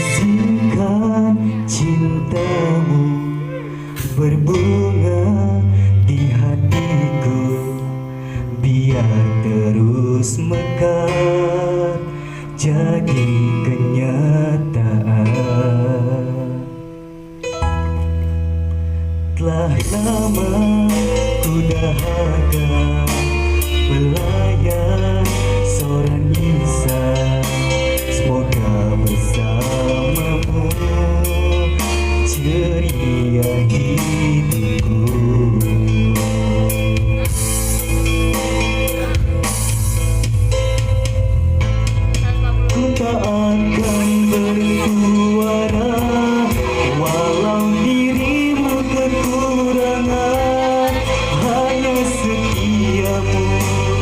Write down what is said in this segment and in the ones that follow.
Izinkan cintamu berbunga di hatiku, biar terus mekar jadi kenyataan. Telah lama ku dahaga pelayan seorang insan, semoga bersamamu ceria hidupku. Ku tak akan bersuara walau dirimu kekurangan, hanya setiamu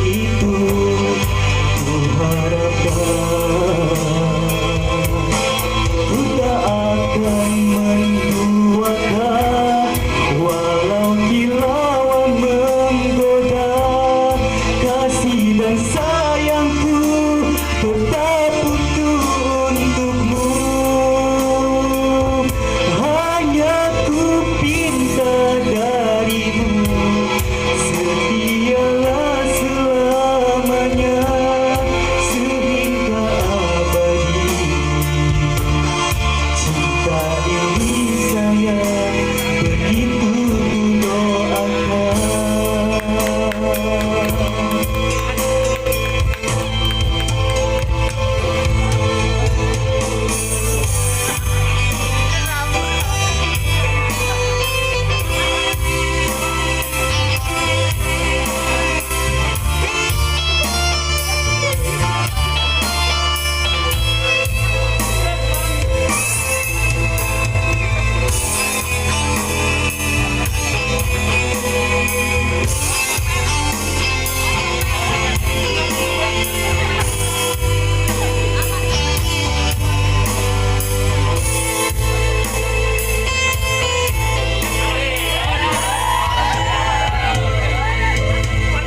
itu ku harapkan. Ku tak akan menduakan walau kilauan menggoda, kasih dan sayangku tetap utuh untukmu. Hanya ku pinta darimu, setialah selamanya sehingga abadi. Cinta ini saya begitu doakan.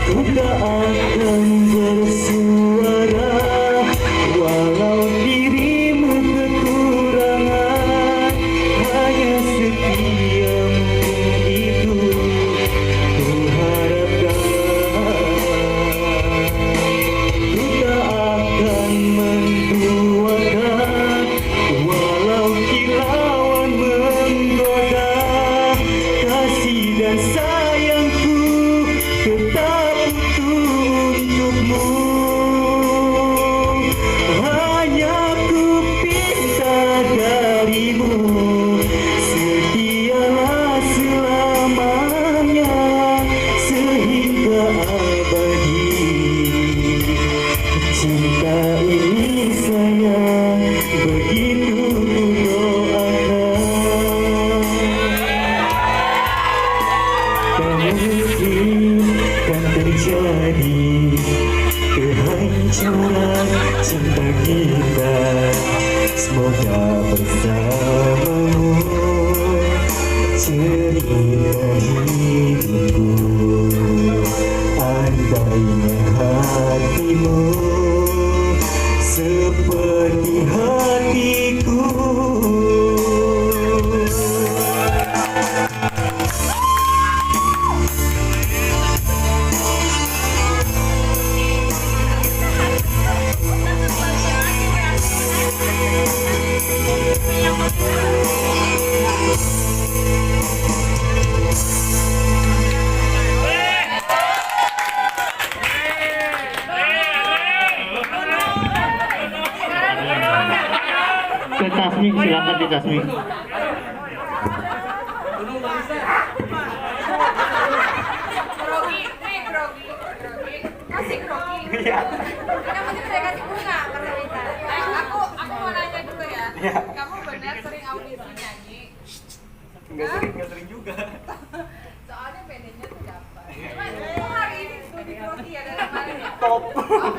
Ku tak akan bersuara walau dirimu kekurangan, hanya setiamu itu ku harapkan. Ku tak akan menduakan walau kilauan menggoda, kasih dan sayangku tetap untukmu. Hanya ku pinta darimu, setialah selamanya sehingga abadi. Cinta ini saya begitu doakan. Tak mungkin kan terjadi kehancuran cinta kita, semoga bersamamu cerita hidupku. Andainya hatimu seperti hatiku. Ke Tasmi, silakan di Tasmi. Grogi, kasih grogi. Iya. Kamu benar sering audisi nyanyi? Enggak sering juga. Soalnya PD-nya tuh dapat. Cuma hari ini studi Rocky ya dari kemarin ya? Top. Oh,